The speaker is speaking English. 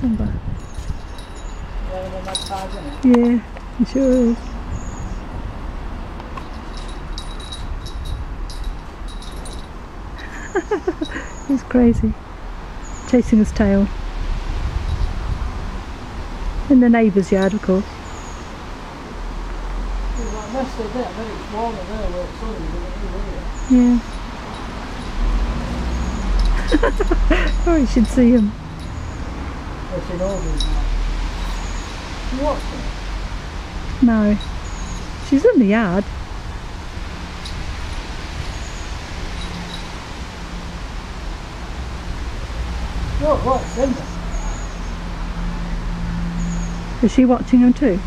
Simba. One of the magpies, isn't it? Yeah, it sure is. He's crazy. Chasing his tail. In the neighbour's yard, of course. It's like messed with them, then it's warmer there where it's sunny, Yeah. Oh, you should see him. It's in orders now. You watched it? No. She's in the yard. Look, what, Simba? Is she watching him too?